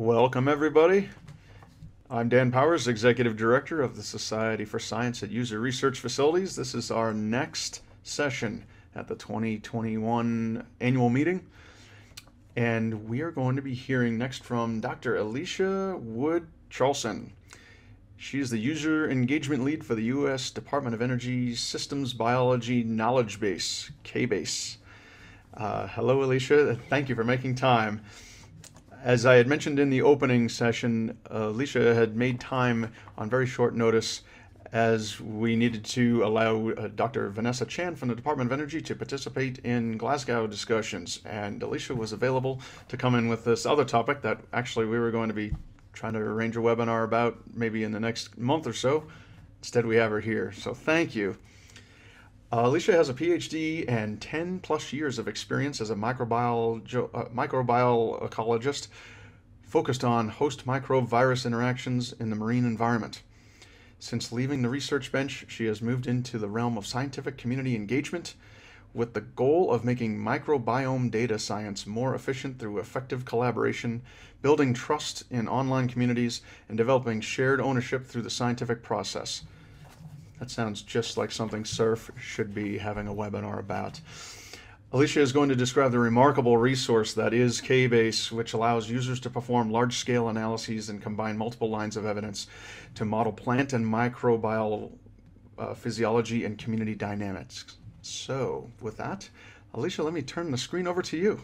Welcome, everybody. I'm Dan Powers, Executive Director of the Society for Science at User Research Facilities. This is our next session at the 2021 annual meeting. And we are going to be hearing next from Dr. Alicia Wood-Charlson. She's the User Engagement Lead for the U.S. Department of Energy Systems Biology Knowledgebase, KBase. Hello, Alicia. Thank you for making time. As I had mentioned in the opening session, Alicia had made time on very short notice as we needed to allow Dr. Vanessa Chan from the Department of Energy to participate in Glasgow discussions. And Alicia was available to come in with this other topic that actually we were going to be trying to arrange a webinar about maybe in the next month or so. Instead, we have her here. So thank you. Alicia has a PhD and 10 plus years of experience as a microbial ecologist focused on host microvirus interactions in the marine environment. Since leaving the research bench, she has moved into the realm of scientific community engagement with the goal of making microbiome data science more efficient through effective collaboration, building trust in online communities, and developing shared ownership through the scientific process. That sounds just like something SSURF should be having a webinar about. Alicia is going to describe the remarkable resource that is KBase, which allows users to perform large-scale analyses and combine multiple lines of evidence to model plant and microbial physiology and community dynamics. So, with that, Alicia, let me turn the screen over to you.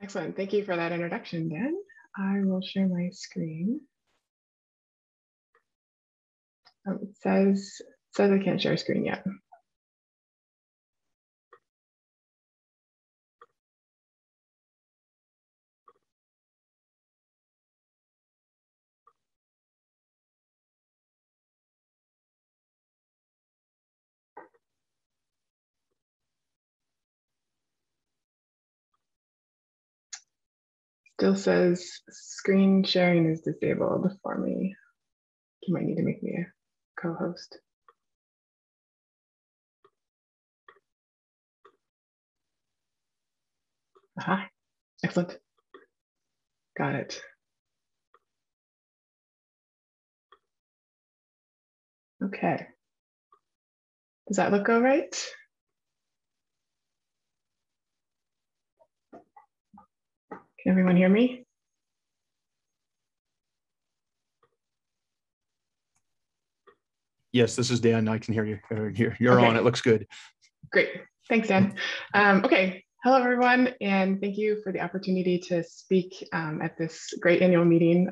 Excellent. Thank you for that introduction, Dan. I will share my screen. It says I can't share screen yet. Still says screen sharing is disabled for me. You might need to make me a co-host. Aha, excellent. Got it. Okay. Does that look all right? Can everyone hear me? Yes, this is Dan. I can hear you. You're okay. on. It looks good. Great. Thanks, Dan. Okay. Hello, everyone, and thank you for the opportunity to speak at this great annual meeting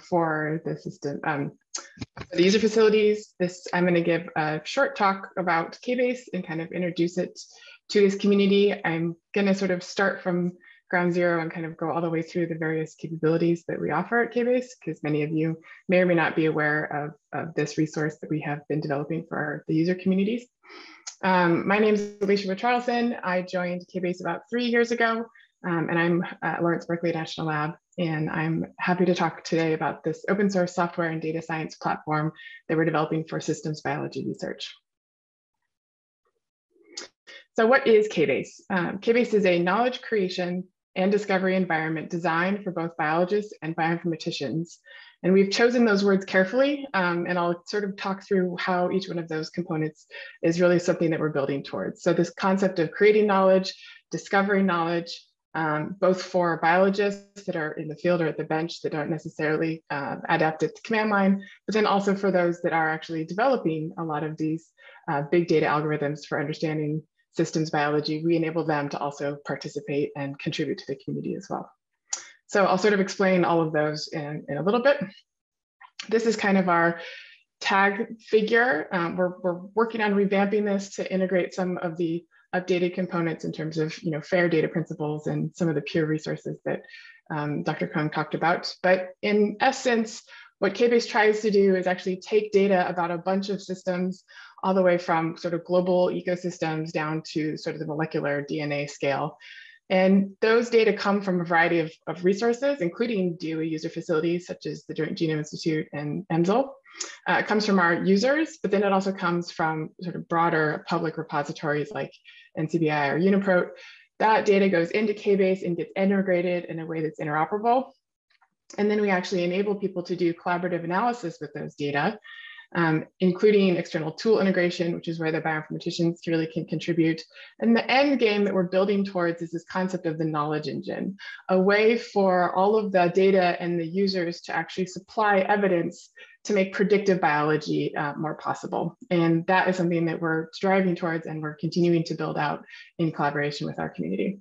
for the system, the user facilities. I'm going to give a short talk about KBase and kind of introduce it to this community. I'm going to sort of start from ground zero and kind of go all the way through the various capabilities that we offer at KBase, because many of you may or may not be aware of this resource that we have been developing for the user communities. My name is Alicia Wood-Charlson. I joined KBase about 3 years ago, and I'm at Lawrence Berkeley National Lab, and I'm happy to talk today about this open source software and data science platform that we're developing for systems biology research. So what is KBase? KBase is a knowledge creation and discovery environment designed for both biologists and bioinformaticians. And we've chosen those words carefully, and I'll sort of talk through how each one of those components is really something that we're building towards. So this concept of creating knowledge, discovering knowledge, both for biologists that are in the field or at the bench that don't necessarily adapt at the command line, but then also for those that are actually developing a lot of these big data algorithms for understanding systems biology. We enable them to also participate and contribute to the community as well. So I'll sort of explain all of those in a little bit. This is kind of our tag figure. We're working on revamping this to integrate some of the updated components in terms of fair data principles and some of the pure resources that Dr. Kung talked about. But in essence, what KBase tries to do is actually take data about a bunch of systems all the way from sort of global ecosystems down to sort of the molecular DNA scale. And those data come from a variety of resources, including DOE user facilities, such as the Joint Genome Institute and EMSL. It comes from our users, but then it also comes from sort of broader public repositories like NCBI or Uniprot. That data goes into KBase and gets integrated in a way that's interoperable. And then we actually enable people to do collaborative analysis with those data, including external tool integration, which is where the bioinformaticians really can contribute. And the end game that we're building towards is this concept of the knowledge engine, a way for all of the data and the users to actually supply evidence to make predictive biology more possible. And that is something that we're striving towards and we're continuing to build out in collaboration with our community.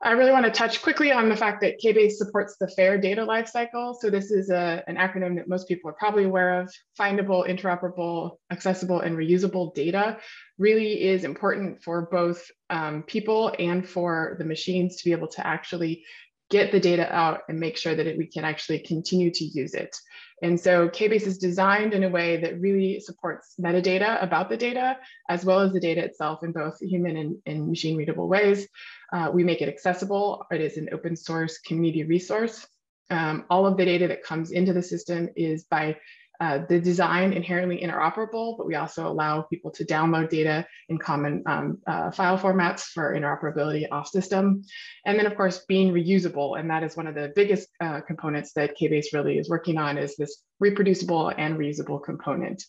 I really want to touch quickly on the fact that KBase supports the FAIR data lifecycle. So this is an acronym that most people are probably aware of. Findable, interoperable, accessible, and reusable data really is important for both people and for the machines to be able to actually get the data out and make sure that we can actually continue to use it. And so KBase is designed in a way that really supports metadata about the data, as well as the data itself in both human and machine readable ways. We make it accessible. It is an open source community resource. All of the data that comes into the system is by the design inherently interoperable, but we also allow people to download data in common file formats for interoperability off system. And then of course, being reusable. And that is one of the biggest components that KBase really is working on, is this reproducible and reusable component.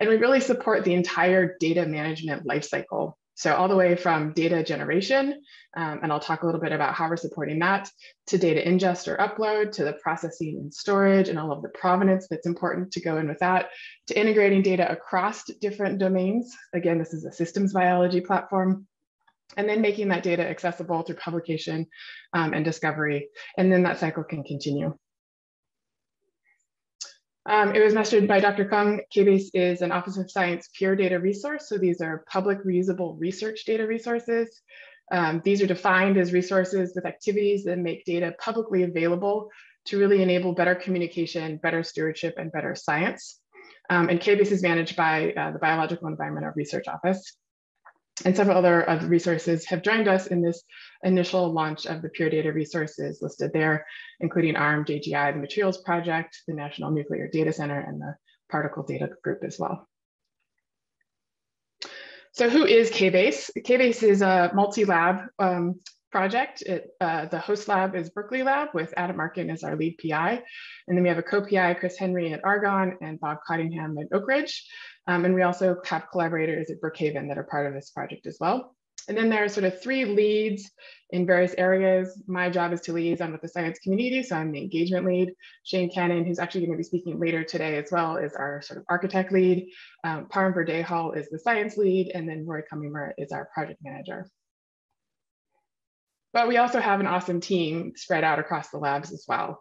And we really support the entire data management lifecycle. So all the way from data generation, and I'll talk a little bit about how we're supporting that, to data ingest or upload, to the processing and storage and all of the provenance that's important to go in with that, to integrating data across different domains. Again, this is a systems biology platform. And then making that data accessible through publication and discovery. And then that cycle can continue. It was mentioned by Dr. Kung, KBase is an Office of Science pure data resource. So these are public reusable research data resources. These are defined as resources with activities that make data publicly available to really enable better communication, better stewardship, and better science. And KBase is managed by the Biological Environmental Research Office. And several other of the resources have joined us in this initial launch of the pure data resources listed there, including ARM, JGI, the Materials Project, the National Nuclear Data Center, and the Particle Data Group as well. So who is KBase? KBase is a multi-lab project. The host lab is Berkeley Lab with Adam Markin as our lead PI. And then we have a co-PI, Chris Henry at Argonne and Bob Cottingham at Oak Ridge. And we also have collaborators at Brookhaven that are part of this project as well. And then there are sort of 3 leads in various areas. My job is to liaison with the science community, so I'm the engagement lead. Shane Cannon, who's actually going to be speaking later today as well, is our sort of architect lead. Param Verdehal is the science lead, and then Roy Cummingmer is our project manager. But we also have an awesome team spread out across the labs as well.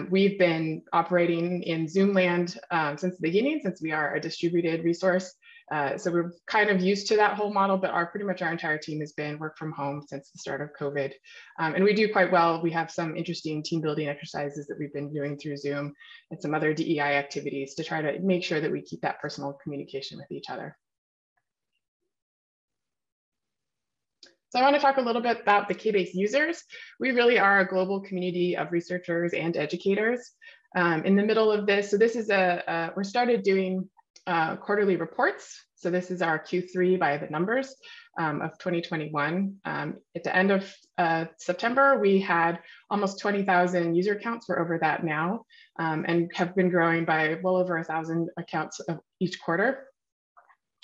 We've been operating in Zoom land since the beginning, since we are a distributed resource. So we're kind of used to that whole model, but pretty much our entire team has been work from home since the start of COVID. And we do quite well. We have some interesting team building exercises that we've been doing through Zoom and some other DEI activities to try to make sure that we keep that personal communication with each other. So I want to talk a little bit about the KBase users. We really are a global community of researchers and educators. In the middle of this, so this is we started doing quarterly reports. So this is our Q3 by the numbers of 2021. At the end of September, we had almost 20,000 user accounts. We're over that now and have been growing by well over 1,000 accounts of each quarter.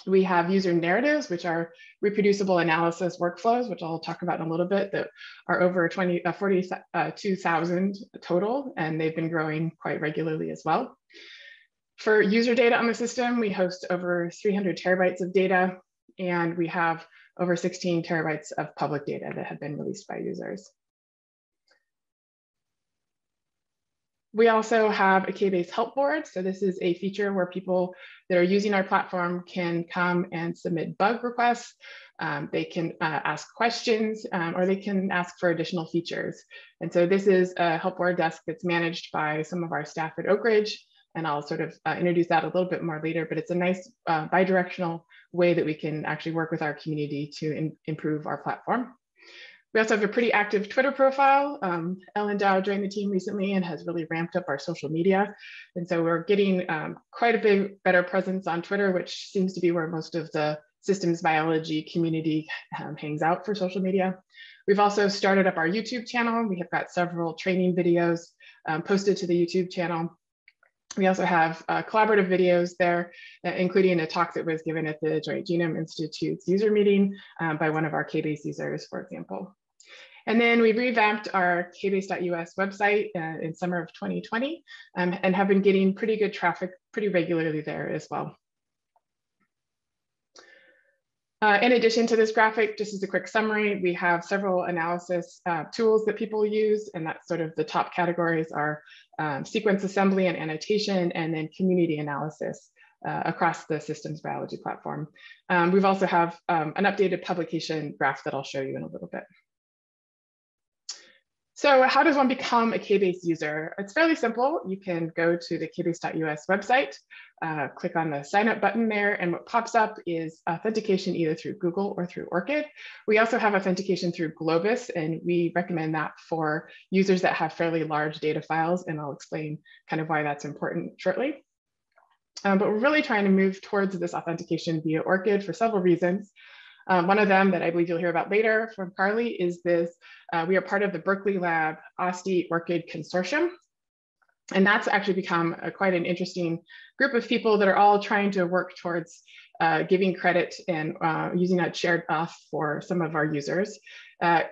We have user narratives, which are reproducible analysis workflows, which I'll talk about in a little bit, that are over 42,000 total, and they've been growing quite regularly as well. For user data on the system, we host over 300 terabytes of data, and we have over 16 terabytes of public data that have been released by users. We also have a KBase help board. So this is a feature where people that are using our platform can come and submit bug requests. They can ask questions or they can ask for additional features. And so this is a help board desk that's managed by some of our staff at Oak Ridge. And I'll sort of introduce that a little bit more later, but it's a nice bi-directional way that we can actually work with our community to improve our platform. We also have a pretty active Twitter profile. Ellen Dow joined the team recently and has really ramped up our social media. And so we're getting quite a bit better presence on Twitter, which seems to be where most of the systems biology community hangs out for social media. We've also started up our YouTube channel. We have got several training videos posted to the YouTube channel. We also have collaborative videos there, including a talk that was given at the Joint Genome Institute's user meeting by one of our KBase users, for example. And then we revamped our KBase.us website in summer of 2020 and have been getting pretty good traffic pretty regularly there as well. In addition to this graphic, just as a quick summary, we have several analysis tools that people use, and that's sort of the top categories are sequence assembly and annotation, and then community analysis across the systems biology platform. We've also have an updated publication graph that I'll show you in a little bit. So how does one become a KBase user? It's fairly simple. You can go to the KBase.us website, click on the sign up button there, and what pops up is authentication either through Google or through ORCID. We also have authentication through Globus, and we recommend that for users that have fairly large data files, and I'll explain kind of why that's important shortly. But we're really trying to move towards this authentication via ORCID for several reasons. One of them that I believe you'll hear about later from Carly is this, we are part of the Berkeley Lab OSTI ORCID Consortium. And that's actually become quite an interesting group of people that are all trying to work towards giving credit and using that shared auth for some of our users.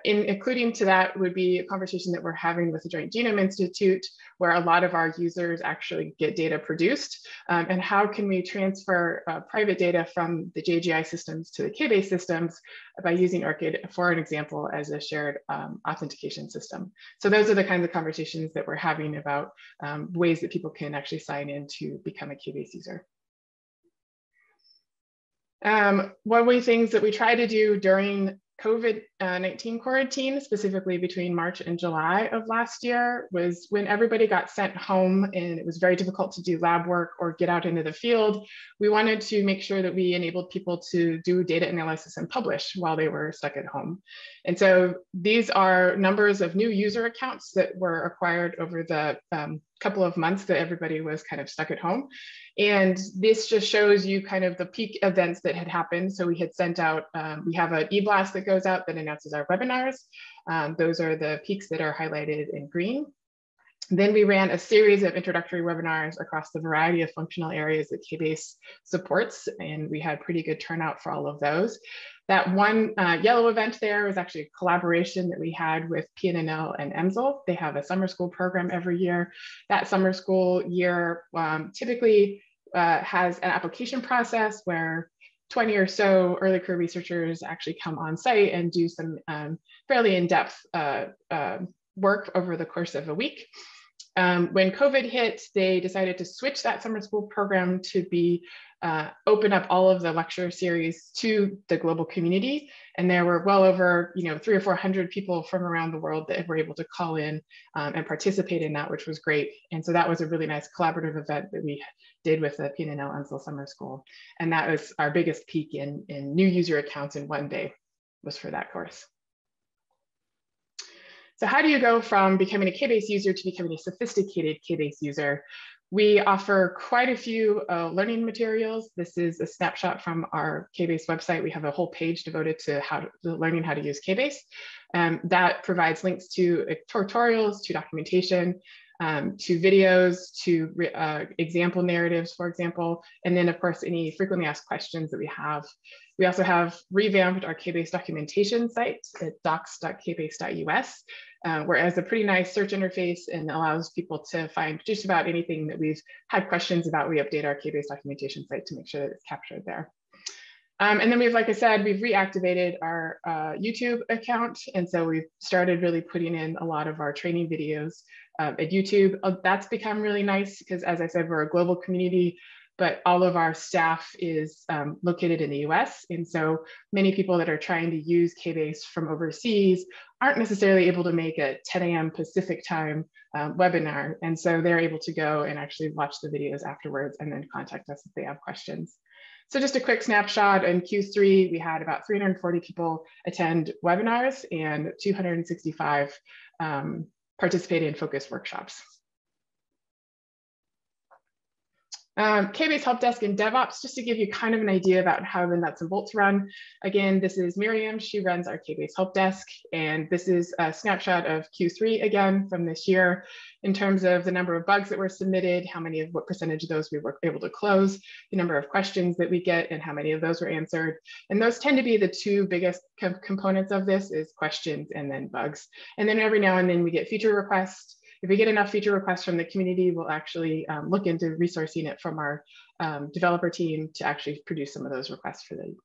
Including to that would be a conversation that we're having with the Joint Genome Institute, where a lot of our users actually get data produced, and how can we transfer private data from the JGI systems to the KBase systems by using ORCID, for an example, as a shared authentication system. So those are the kinds of conversations that we're having about ways that people can actually sign in to become a KBase user. One of the things that we try to do during COVID-19 quarantine, specifically between March and July of last year, was when everybody got sent home and it was very difficult to do lab work or get out into the field, we wanted to make sure that we enabled people to do data analysis and publish while they were stuck at home. And so these are numbers of new user accounts that were acquired over the couple of months that everybody was kind of stuck at home. And this just shows you kind of the peak events that had happened. So we had sent out, we have an e-blast that goes out that announces our webinars. Those are the peaks that are highlighted in green. Then we ran a series of introductory webinars across the variety of functional areas that KBase supports, and we had pretty good turnout for all of those. That one yellow event there was actually a collaboration that we had with PNNL and EMSL. They have a summer school program every year. That summer school year typically has an application process where 20 or so early career researchers actually come on site and do some fairly in-depth work over the course of a week. When COVID hit, they decided to switch that summer school program to be open up all of the lecture series to the global community. And there were well over 300 or 400 people from around the world that were able to call in and participate in that, which was great. And so that was a really nice collaborative event that we did with the PNNL EMSL Summer School. And that was our biggest peak in new user accounts in one day, was for that course. So how do you go from becoming a KBase user to becoming a sophisticated KBase user? We offer quite a few learning materials. This is a snapshot from our KBase website. We have a whole page devoted to learning how to use KBase. That provides links to tutorials, to documentation, to videos, to example narratives, for example, and then of course, any frequently asked questions that we have. We also have revamped our KBase documentation site at docs.kbase.us, where it has a pretty nice search interface and allows people to find just about anything that we've had questions about. We update our KBase documentation site to make sure that it's captured there. And then like I said, we've reactivated our YouTube account. And so we've started really putting in a lot of our training videos at YouTube. That's become really nice because, as I said, we're a global community, but all of our staff is located in the US. And so many people that are trying to use KBase from overseas aren't necessarily able to make a 10 a.m. Pacific time webinar. And so they're able to go and actually watch the videos afterwards and then contact us if they have questions. So just a quick snapshot, in Q3, we had about 340 people attend webinars and 265 participate in focus workshops. KBase Help Desk and DevOps, just to give you kind of an idea about how the nuts and bolts run. Again, this is Miriam. She runs our KBase Help Desk, and this is a snapshot of Q3 again from this year in terms of the number of bugs that were submitted, what percentage of those we were able to close, the number of questions that we get, and how many of those were answered. And those tend to be the two biggest components of this, is questions and then bugs. And then every now and then we get feature requests. If we get enough feature requests from the community, we'll actually look into resourcing it from our developer team to actually produce some of those requests for them.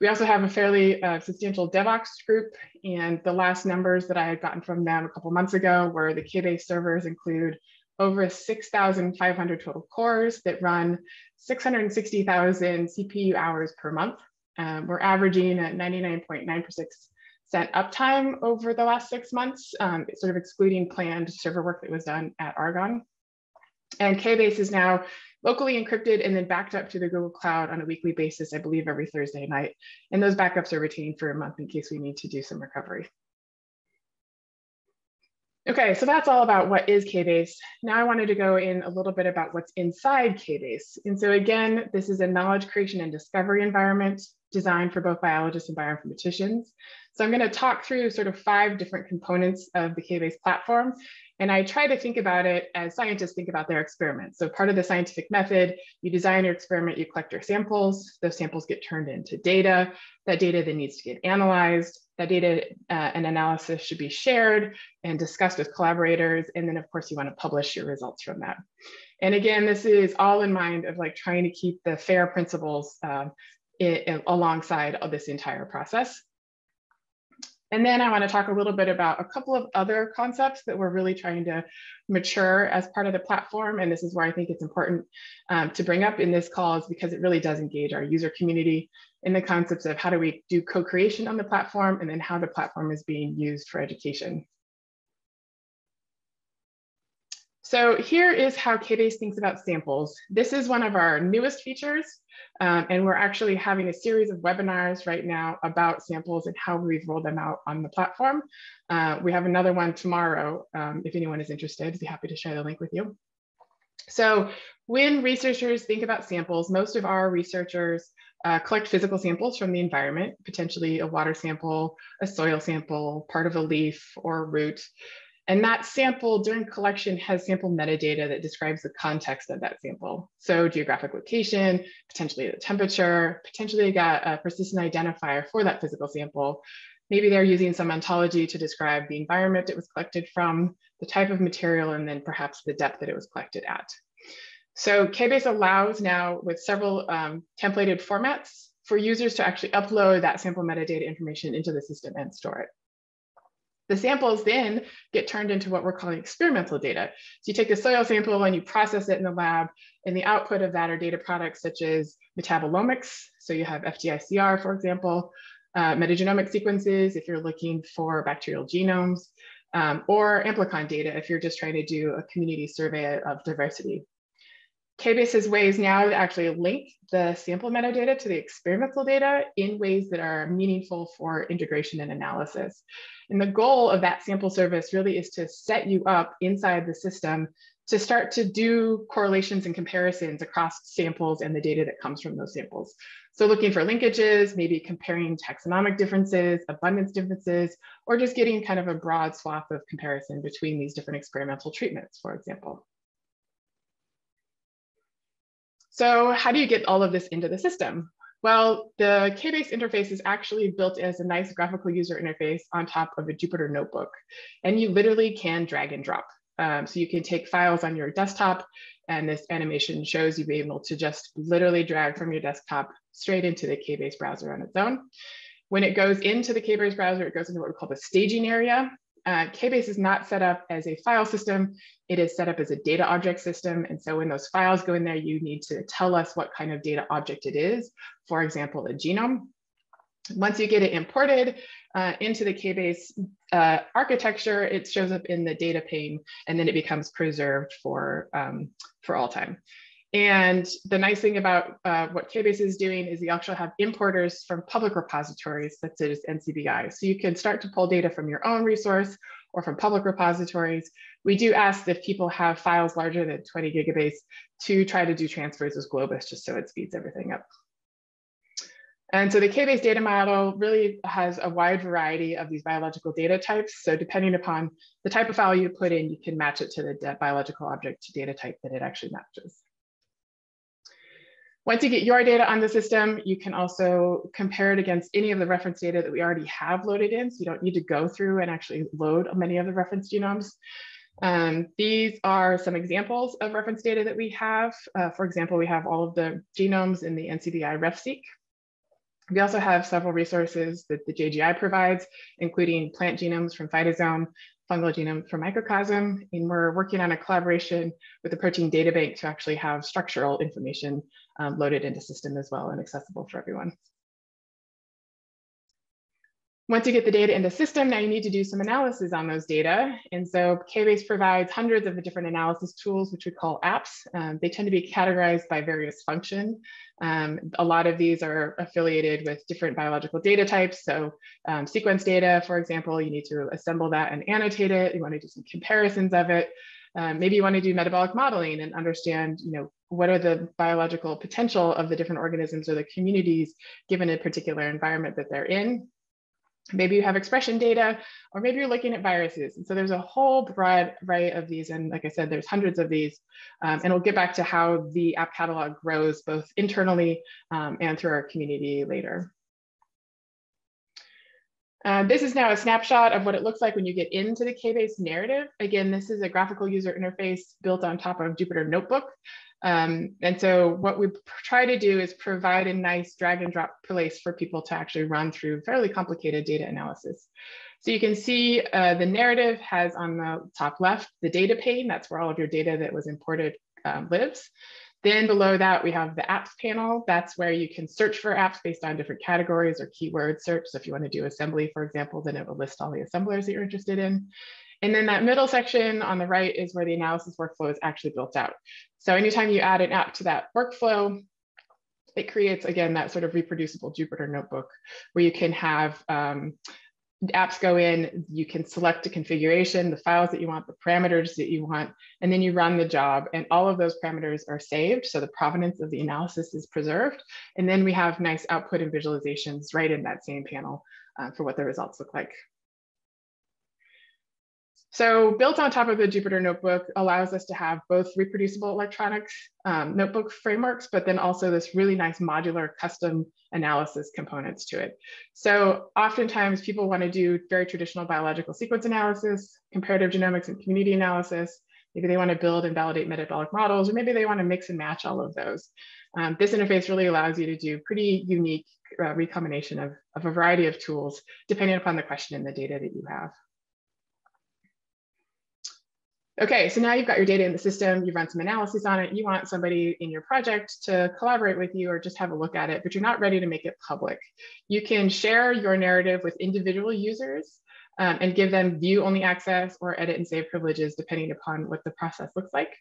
We also have a fairly substantial DevOps group, and the last numbers that I had gotten from them a couple months ago were the KBase servers include over 6,500 total cores that run 660,000 CPU hours per month. We're averaging at 99.96% uptime over the last 6 months, sort of excluding planned server work that was done at Argonne. And KBase is now locally encrypted and then backed up to the Google Cloud on a weekly basis, I believe every Thursday night. And those backups are retained for a month in case we need to do some recovery. Okay, so that's all about what is KBase. Now I wanted to go in a little bit about what's inside KBase. And so again, this is a knowledge creation and discovery environment designed for both biologists and bioinformaticians. So I'm going to talk through sort of 5 different components of the KBase platform. And I try to think about it as scientists think about their experiments. So part of the scientific method, you design your experiment, you collect your samples, those samples get turned into data. That data then needs to get analyzed. That data and analysis should be shared and discussed with collaborators. And then of course you want to publish your results from that. And again, this is all in mind of like trying to keep the FAIR principles alongside of this entire process. And then I want to talk a little bit about a couple of other concepts that we're really trying to mature as part of the platform. And this is where I think it's important to bring up in this call, is because it really does engage our user community in the concepts of how do we do co-creation on the platform, and then how the platform is being used for education. So here is how KBase thinks about samples. This is one of our newest features, and we're actually having a series of webinars right now about samples and how we've rolled them out on the platform. We have another one tomorrow. If anyone is interested, I'd be happy to share the link with you. So when researchers think about samples, most of our researchers collect physical samples from the environment, potentially a water sample, a soil sample, part of a leaf or root. And that sample during collection has sample metadata that describes the context of that sample. So geographic location, potentially the temperature, potentially got a persistent identifier for that physical sample. Maybe they're using some ontology to describe the environment it was collected from, the type of material, and then perhaps the depth that it was collected at. So KBase allows now, with several templated formats, for users to actually upload that sample metadata information into the system and store it. The samples then get turned into what we're calling experimental data. So you take the soil sample and you process it in the lab, and the output of that are data products such as metabolomics. So you have FTICR, for example, metagenomic sequences if you're looking for bacterial genomes, or amplicon data if you're just trying to do a community survey of diversity. KBase has ways now to actually link the sample metadata to the experimental data in ways that are meaningful for integration and analysis. And the goal of that sample service really is to set you up inside the system to start to do correlations and comparisons across samples and the data that comes from those samples. So looking for linkages, maybe comparing taxonomic differences, abundance differences, or just getting kind of a broad swath of comparison between these different experimental treatments, for example. So how do you get all of this into the system? Well, the KBase interface is actually built as a nice graphical user interface on top of a Jupyter notebook. And you literally can drag and drop. So you can take files on your desktop, and this animation shows you be able to just literally drag from your desktop straight into the KBase browser on its own. When it goes into the KBase browser, it goes into what we call the staging area. KBase is not set up as a file system. It is set up as a data object system. And so when those files go in there, you need to tell us what kind of data object it is, for example, a genome. Once you get it imported into the KBase architecture, it shows up in the data pane, and then it becomes preserved for all time. And the nice thing about what KBase is doing is you actually have importers from public repositories, such as NCBI. So you can start to pull data from your own resource or from public repositories. We do ask that people have files larger than 20 gigabytes to try to do transfers as Globus, just so it speeds everything up. And so the KBase data model really has a wide variety of these biological data types. So depending upon the type of file you put in, you can match it to the biological object data type that it actually matches. Once you get your data on the system, you can also compare it against any of the reference data that we already have loaded in. So you don't need to go through and actually load many of the reference genomes. These are some examples of reference data that we have. For example, we have all of the genomes in the NCBI RefSeq. We also have several resources that the JGI provides, including plant genomes from Phytosome, fungal genome from Microcosm, and we're working on a collaboration with the Protein Data Bank to actually have structural information loaded into system as well and accessible for everyone. Once you get the data into system, now you need to do some analysis on those data. And so KBase provides hundreds of the different analysis tools, which we call apps. They tend to be categorized by various function. A lot of these are affiliated with different biological data types. So sequence data, for example, you need to assemble that and annotate it. You want to do some comparisons of it. Maybe you want to do metabolic modeling and understand, what are the biological potential of the different organisms or the communities given a particular environment that they're in. Maybe you have expression data, or maybe you're looking at viruses. And so there's a whole broad array of these. And like I said, there's hundreds of these. And we'll get back to how the app catalog grows both internally and through our community later. This is now a snapshot of what it looks like when you get into the KBase narrative. Again, this is a graphical user interface built on top of Jupyter Notebook. And so what we try to do is provide a nice drag and drop place for people to actually run through fairly complicated data analysis. So you can see the narrative has on the top left, the data pane. That's where all of your data that was imported lives. Then below that, we have the apps panel. That's where you can search for apps based on different categories or keyword search. So if you want to do assembly, for example, then it will list all the assemblers that you're interested in. And then that middle section on the right is where the analysis workflow is actually built out. So anytime you add an app to that workflow, it creates, again, that sort of reproducible Jupyter Notebook where you can have apps go in, you can select a configuration, the files that you want, the parameters that you want, and then you run the job, and all of those parameters are saved. So the provenance of the analysis is preserved. And then we have nice output and visualizations right in that same panel for what the results look like. So built on top of the Jupyter Notebook allows us to have both reproducible electronics notebook frameworks, but then also this really nice modular custom analysis components to it. So oftentimes people want to do very traditional biological sequence analysis, comparative genomics and community analysis. Maybe they want to build and validate metabolic models, or maybe they want to mix and match all of those. This interface really allows you to do pretty unique recombination of a variety of tools, depending upon the question and the data that you have. Okay, so now you've got your data in the system, you've run some analysis on it, you want somebody in your project to collaborate with you or just have a look at it, but you're not ready to make it public. You can share your narrative with individual users and give them view-only access or edit and save privileges, depending upon what the process looks like.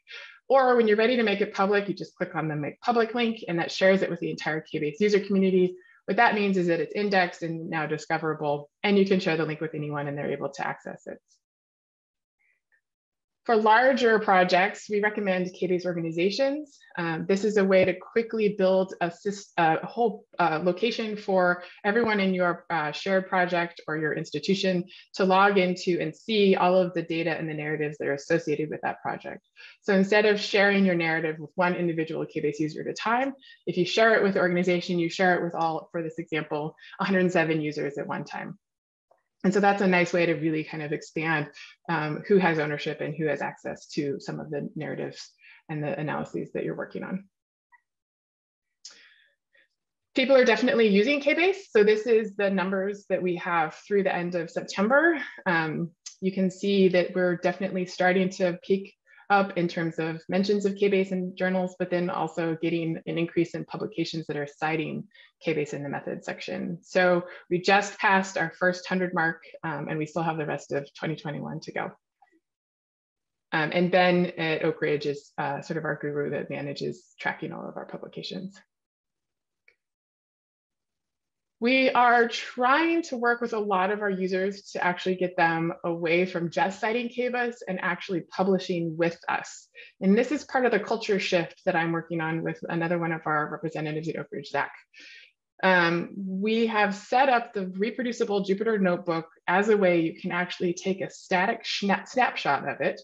Or when you're ready to make it public, you just click on the Make Public link, and that shares it with the entire KBase user community. What that means is that it's indexed and now discoverable, and you can share the link with anyone and they're able to access it. For larger projects, we recommend KBase Organizations. This is a way to quickly build a whole location for everyone in your shared project or your institution to log into and see all of the data and the narratives that are associated with that project. So instead of sharing your narrative with one individual KBase user at a time, if you share it with the organization, you share it with all, for this example, 107 users at one time. And so that's a nice way to really kind of expand who has ownership and who has access to some of the narratives and the analyses that you're working on. People are definitely using KBase. So this is the numbers that we have through the end of September. You can see that we're definitely starting to peak up in terms of mentions of KBase in journals, but then also getting an increase in publications that are citing KBase in the methods section. So we just passed our first 100 mark and we still have the rest of 2021 to go. And Ben at Oak Ridge is sort of our guru that manages tracking all of our publications. We are trying to work with a lot of our users to actually get them away from just citing KBase and actually publishing with us. And this is part of the culture shift that I'm working on with another one of our representatives at Oak Ridge, Zach. We have set up the reproducible Jupyter notebook as a way you can actually take a static snapshot of it.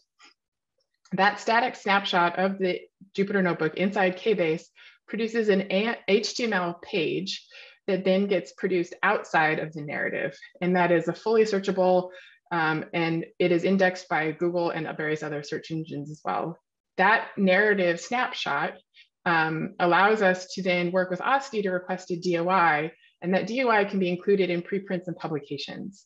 That static snapshot of the Jupyter notebook inside KBase produces an HTML page that then gets produced outside of the narrative. And that is a fully searchable, and it is indexed by Google and various other search engines as well. That narrative snapshot allows us to then work with OSTI to request a DOI, and that DOI can be included in preprints and publications.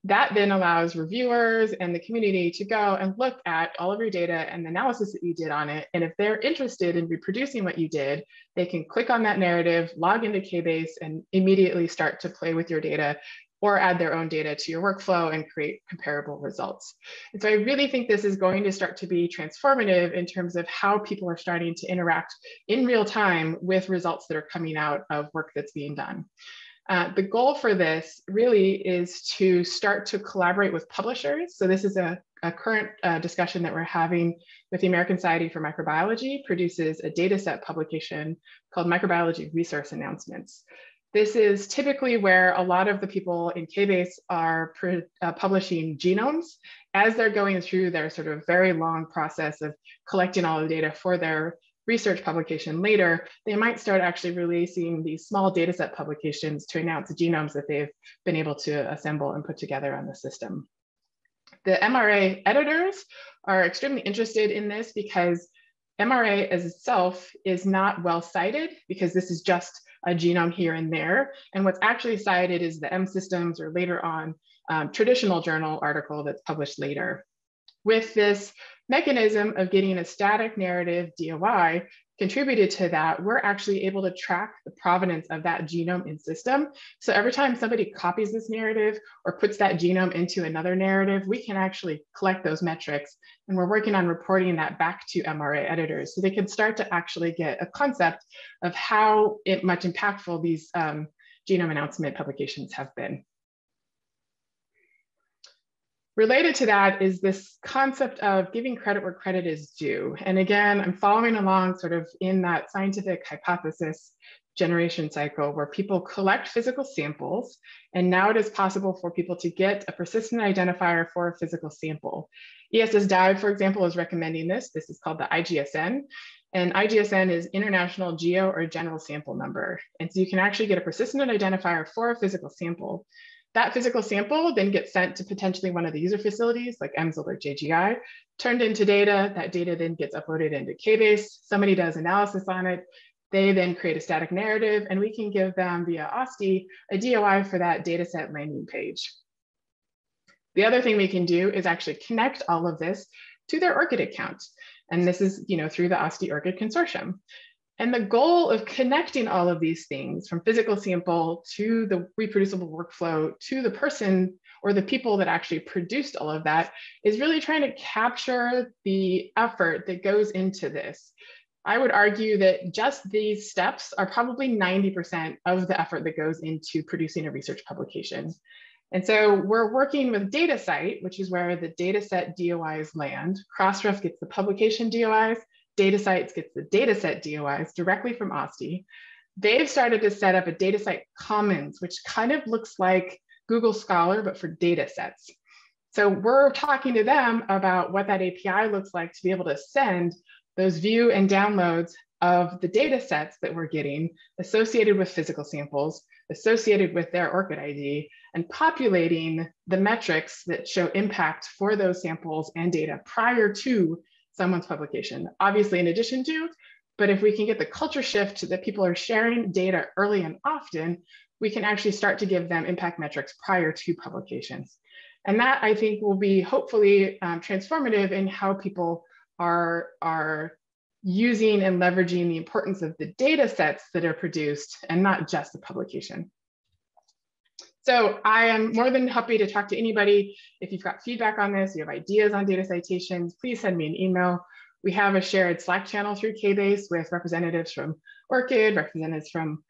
That then allows reviewers and the community to go and look at all of your data and the analysis that you did on it. And if they're interested in reproducing what you did, they can click on that narrative, log into KBase, and immediately start to play with your data or add their own data to your workflow and create comparable results. And so I really think this is going to start to be transformative in terms of how people are starting to interact in real time with results that are coming out of work that's being done. The goal for this really is to start to collaborate with publishers. So this is a current discussion that we're having with the American Society for Microbiology, produces a data set publication called Microbiology Resource Announcements. This is typically where a lot of the people in KBase are publishing genomes as they're going through their sort of very long process of collecting all the data for their research publication later. They might start actually releasing these small data set publications to announce the genomes that they've been able to assemble and put together on the system. The MRA editors are extremely interested in this because MRA as itself is not well cited, because this is just a genome here and there. And what's actually cited is the M Systems or later on traditional journal article that's published later. With this mechanism of getting a static narrative DOI contributed to that, we're actually able to track the provenance of that genome in system. So every time somebody copies this narrative or puts that genome into another narrative, we can actually collect those metrics. And we're working on reporting that back to MRA editors so they can start to actually get a concept of how much impactful these genome announcement publications have been. Related to that is this concept of giving credit where credit is due. And again, I'm following along sort of in that scientific hypothesis generation cycle where people collect physical samples. And now it is possible for people to get a persistent identifier for a physical sample. ESS Dive, for example, is recommending this. This is called the IGSN. And IGSN is International Geo or General Sample Number. And so you can actually get a persistent identifier for a physical sample. That physical sample then gets sent to potentially one of the user facilities like EMSL or JGI, turned into data. That data then gets uploaded into KBase. Somebody does analysis on it. They then create a static narrative, and we can give them via OSTI a DOI for that dataset landing page. The other thing we can do is actually connect all of this to their ORCID account. And this is through the OSTI ORCID consortium. And the goal of connecting all of these things from physical sample to the reproducible workflow to the person or the people that actually produced all of that is really trying to capture the effort that goes into this. I would argue that just these steps are probably 90% of the effort that goes into producing a research publication. And so we're working with DataCite, which is where the dataset DOIs land. Crossref gets the publication DOIs. DataCite gets the dataset DOIs directly from OSTI. They've started to set up a DataCite Commons, which kind of looks like Google Scholar, but for data sets. So we're talking to them about what that API looks like to be able to send those view and downloads of the data sets that we're getting associated with physical samples, associated with their ORCID ID, and populating the metrics that show impact for those samples and data prior to someone's publication, obviously in addition to, but if we can get the culture shift that people are sharing data early and often, we can actually start to give them impact metrics prior to publications. And that I think will be hopefully transformative in how people are using and leveraging the importance of the data sets that are produced and not just the publication. So I am more than happy to talk to anybody. If you've got feedback on this, you have ideas on data citations, please send me an email. We have a shared Slack channel through KBase with representatives from ORCID, representatives from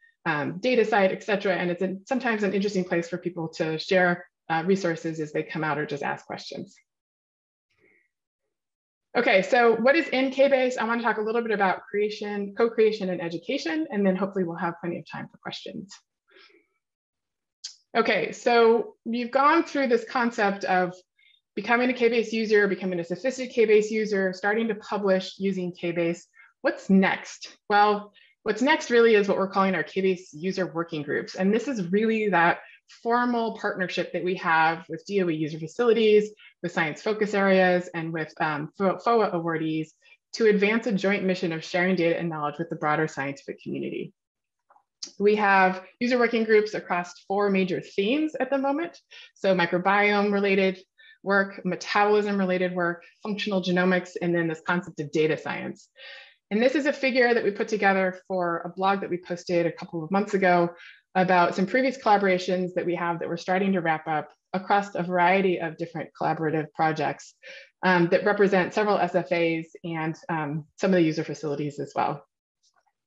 data site, et cetera. And it's sometimes an interesting place for people to share resources as they come out or just ask questions. Okay, so what is in KBase? I want to talk a little bit about creation, co-creation, and education, and then hopefully we'll have plenty of time for questions. Okay, so we've gone through this concept of becoming a KBase user, becoming a sophisticated KBase user, starting to publish using KBase. What's next? Well, what's next really is what we're calling our KBase user working groups. And this is really that formal partnership that we have with DOE user facilities, with science focus areas, and with FOA awardees to advance a joint mission of sharing data and knowledge with the broader scientific community. We have user working groups across 4 major themes at the moment. So microbiome related work, metabolism related work, functional genomics, and then this concept of data science. And this is a figure that we put together for a blog that we posted a couple of months ago about some previous collaborations that we have that we're starting to wrap up across a variety of different collaborative projects that represent several SFAs and some of the user facilities as well.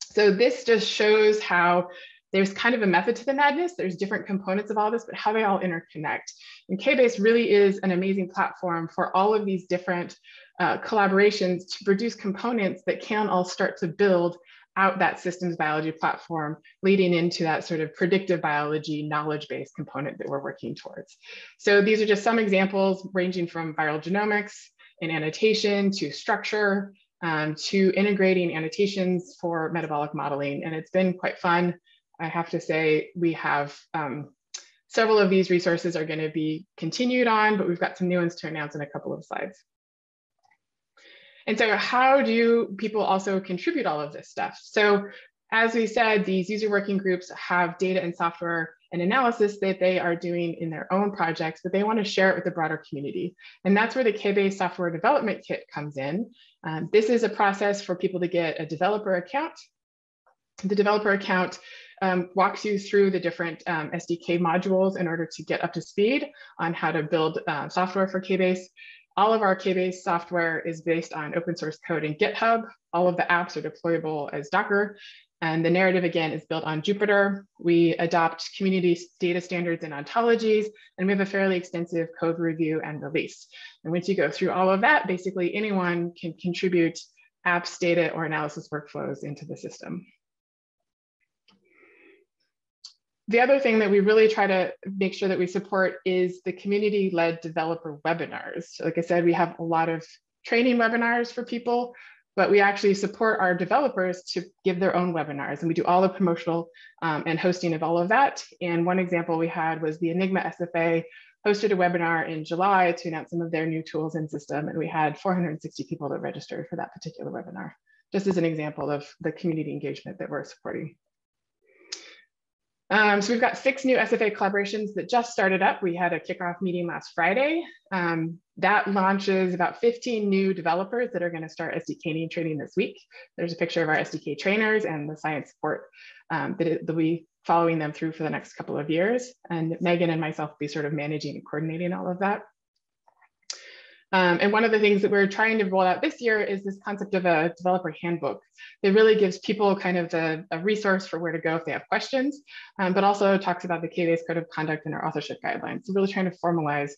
So this just shows how there's kind of a method to the madness. There's different components of all this, but how they all interconnect. And KBase really is an amazing platform for all of these different collaborations to produce components that can all start to build out that systems biology platform, leading into that sort of predictive biology knowledge-based component that we're working towards. So these are just some examples ranging from viral genomics and annotation to structure, to integrating annotations for metabolic modeling. And it's been quite fun. I have to say, we have several of these resources are going to be continued on, but we've got some new ones to announce in a couple of slides. And so how do people also contribute all of this stuff? So as we said, these user working groups have data and software and analysis that they are doing in their own projects, but they want to share it with the broader community. And that's where the KBase Software Development Kit comes in. This is a process for people to get a developer account. The developer account walks you through the different SDK modules in order to get up to speed on how to build software for KBase. All of our KBase software is based on open source code in GitHub. All of the apps are deployable as Docker. And the narrative, again, is built on Jupyter. We adopt community data standards and ontologies, and we have a fairly extensive code review and release. And once you go through all of that, basically anyone can contribute apps, data, or analysis workflows into the system. The other thing that we really try to make sure that we support is the community-led developer webinars. So like I said, we have a lot of training webinars for people, but we actually support our developers to give their own webinars. And we do all the promotional and hosting of all of that. And one example we had was the Enigma SFA hosted a webinar in July to announce some of their new tools and system. And we had 460 people that registered for that particular webinar, just as an example of the community engagement that we're supporting. So we've got 6 new SFA collaborations that just started up. We had a kickoff meeting last Friday. That launches about 15 new developers that are going to start SDK training this week. There's a picture of our SDK trainers and the science support that will be following them through for the next couple of years. And Megan and myself will be sort of managing and coordinating all of that. And one of the things that we're trying to roll out this year is this concept of a developer handbook. It really gives people kind of a resource for where to go if they have questions, but also talks about the KBase Code of Conduct and our authorship guidelines. So really trying to formalize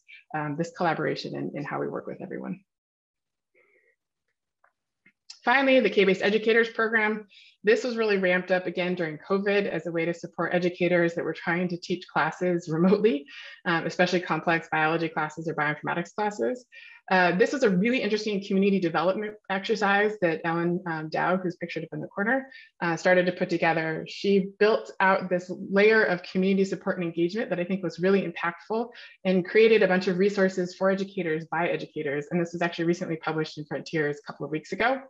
this collaboration in how we work with everyone. Finally, the KBase Educators program. This was really ramped up again during COVID as a way to support educators that were trying to teach classes remotely, especially complex biology classes or bioinformatics classes. This was a really interesting community development exercise that Ellen Dow, who's pictured up in the corner, started to put together. She built out this layer of community support and engagement that I think was really impactful and created a bunch of resources for educators by educators. And this was actually recently published in Frontiers a couple of weeks ago.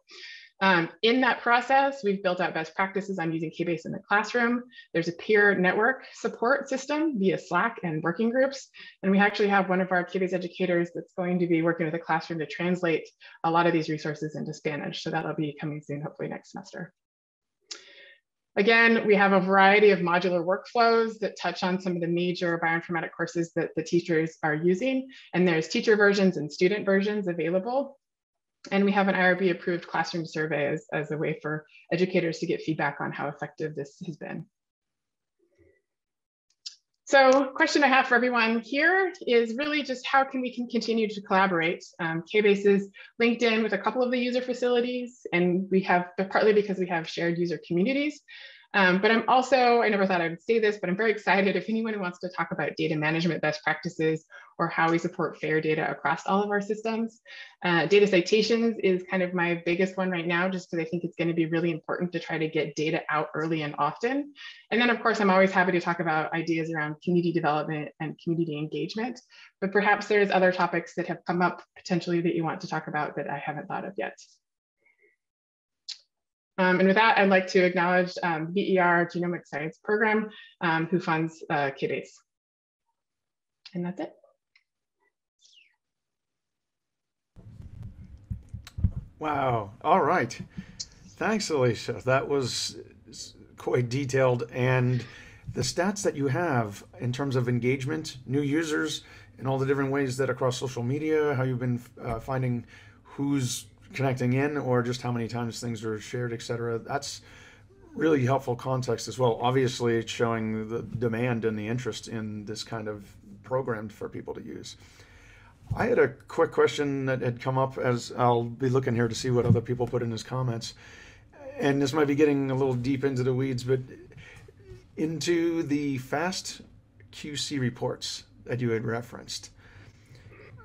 In that process, we've built out best practices on using KBase in the classroom. There's a peer network support system via Slack and working groups. And we actually have one of our KBase educators that's going to be working with a classroom to translate a lot of these resources into Spanish. So that'll be coming soon, hopefully next semester. Again, we have a variety of modular workflows that touch on some of the major bioinformatic courses that the teachers are using. And there's teacher versions and student versions available. And we have an IRB approved classroom survey as a way for educators to get feedback on how effective this has been. So question I have for everyone here is really just how can we continue to collaborate? KBase is linked in with a couple of the user facilities, and we have, partly because we have shared user communities. But I'm also, I never thought I would say this, but I'm very excited if anyone wants to talk about data management best practices or how we support fair data across all of our systems. Data citations is kind of my biggest one right now, just because I think it's going to be really important to try to get data out early and often. And then, of course, I'm always happy to talk about ideas around community development and community engagement. But perhaps there's other topics that have come up potentially that you want to talk about that I haven't thought of yet. And with that, I'd like to acknowledge the BER Genomic Science Program, who funds KBase. And that's it. Wow. All right. Thanks, Alicia. That was quite detailed. And the stats that you have in terms of engagement, new users, and all the different ways that across social media, how you've been finding who's connecting in or just how many times things are shared, etc. That's really helpful context as well. Obviously, it's showing the demand and the interest in this kind of program for people to use. I had a quick question that had come up as I'll be looking here to see what other people put in as comments. And this might be getting a little deep into the weeds, but into the fast QC reports that you had referenced.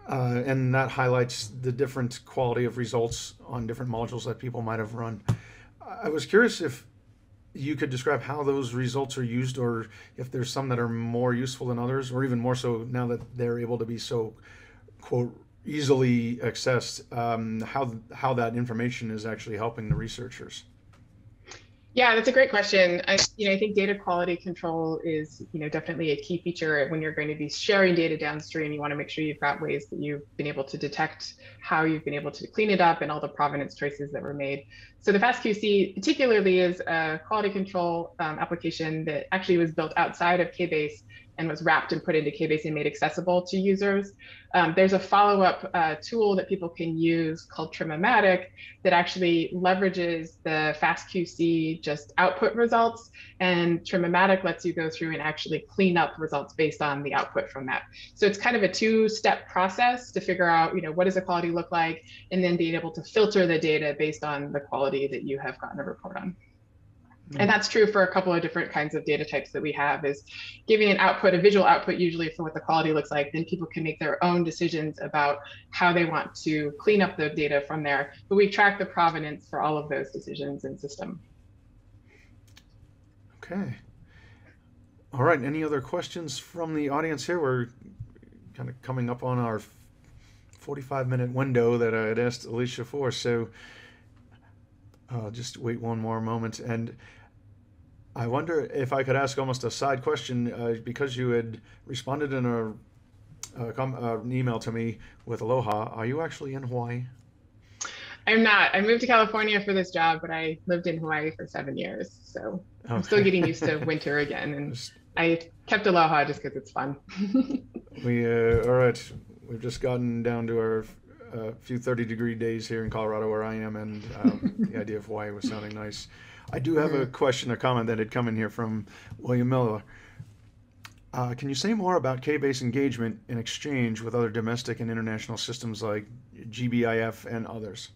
And that highlights the different quality of results on different modules that people might have run. I was curious if you could describe how those results are used, or if there's some that are more useful than others, or even more so now that they're able to be so, quote, easily accessed, how that information is actually helping the researchers. Yeah, that's a great question. I think data quality control is, definitely a key feature when you're going to be sharing data downstream. You want to make sure you've got ways that you've been able to detect how you've been able to clean it up and all the provenance choices that were made. So the FastQC particularly is a quality control application that actually was built outside of KBase and was wrapped and put into KBase and made accessible to users. There's a follow-up tool that people can use called Trim-O-Matic that actually leverages the FastQC just output results, and Trim-O-Matic lets you go through and actually clean up results based on the output from that. So it's kind of a two-step process to figure out, what does the quality look like, and then being able to filter the data based on the quality that you have gotten a report on. And that's true for a couple of different kinds of data types that we have, is giving an output, a visual output usually for what the quality looks like. Then people can make their own decisions about how they want to clean up the data from there. But we track the provenance for all of those decisions in system. Okay. All right. Any other questions from the audience here? We're kind of coming up on our 45-minute window that I had asked Alicia for. So just wait one more moment. And I wonder if I could ask almost a side question, because you had responded in an email to me with Aloha. Are you actually in Hawaii? I'm not. I moved to California for this job, but I lived in Hawaii for 7 years. So okay. I'm still getting used to winter again. And I kept Aloha just because it's fun. All right. We've just gotten down to our few 30-degree days here in Colorado where I am, and the idea of Hawaii was sounding nice. I do have a question or comment that had come in here from William Miller. Can you say more about KBase engagement and exchange with other domestic and international systems like GBIF and others?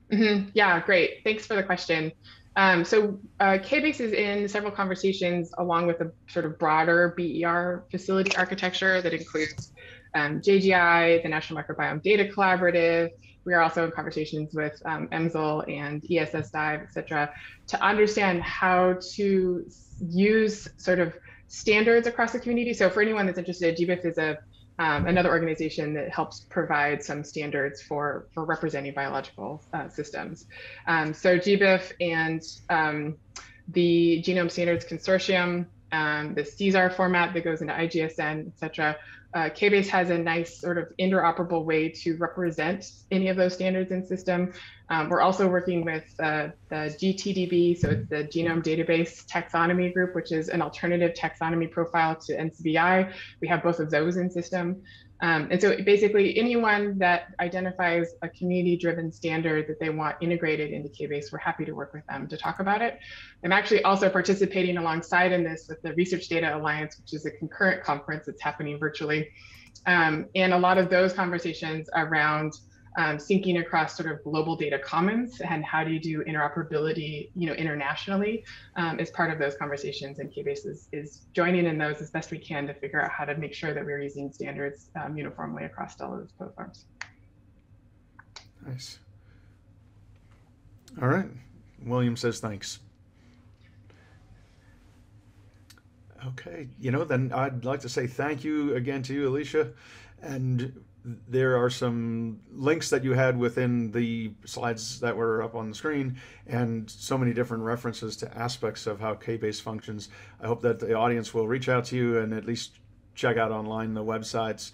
Yeah, great. Thanks for the question. So KBase is in several conversations along with a sort of broader BER facility architecture that includes JGI, the National Microbiome Data Collaborative. We are also in conversations with EMSL and ESS Dive, et cetera, to understand how to use sort of standards across the community. So for anyone that's interested, GBIF is another organization that helps provide some standards for representing biological systems. So GBIF and the Genome Standards Consortium, the CSAR format that goes into IGSN, et cetera, KBase has a nice sort of interoperable way to represent any of those standards in system. We're also working with the GTDB, so it's the Genome Database Taxonomy Group, which is an alternative taxonomy profile to NCBI. We have both of those in system. And so basically anyone that identifies a community-driven standard that they want integrated into KBase, we're happy to work with them to talk about it. I'm actually also participating alongside in this with the Research Data Alliance, which is a concurrent conference that's happening virtually. And a lot of those conversations around syncing across sort of global data commons and how do you do interoperability, internationally, is part of those conversations. And KBase is joining in those as best we can to figure out how to make sure that we're using standards uniformly across all of those platforms. Nice. All right. William says thanks. Okay, then I'd like to say thank you again to you, Alicia. And there are some links that you had within the slides that were up on the screen, and so many different references to aspects of how KBase functions. I hope that the audience will reach out to you and at least check out online the websites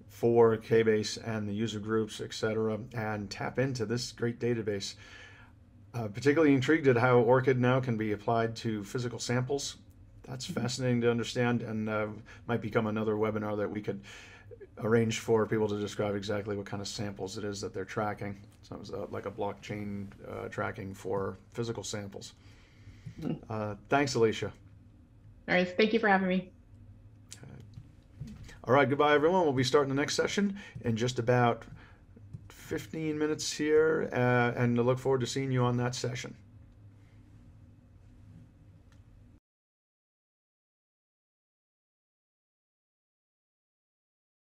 for KBase and the user groups, etc., and tap into this great database. Particularly intrigued at how ORCID now can be applied to physical samples. That's fascinating to understand, and might become another webinar that we could arrange for people to describe exactly what kind of samples it is that they're tracking. So it's like a blockchain tracking for physical samples. Thanks, Alicia. All right, thank you for having me. All right, goodbye, everyone. We'll be starting the next session in just about 15 minutes here, and I look forward to seeing you on that session.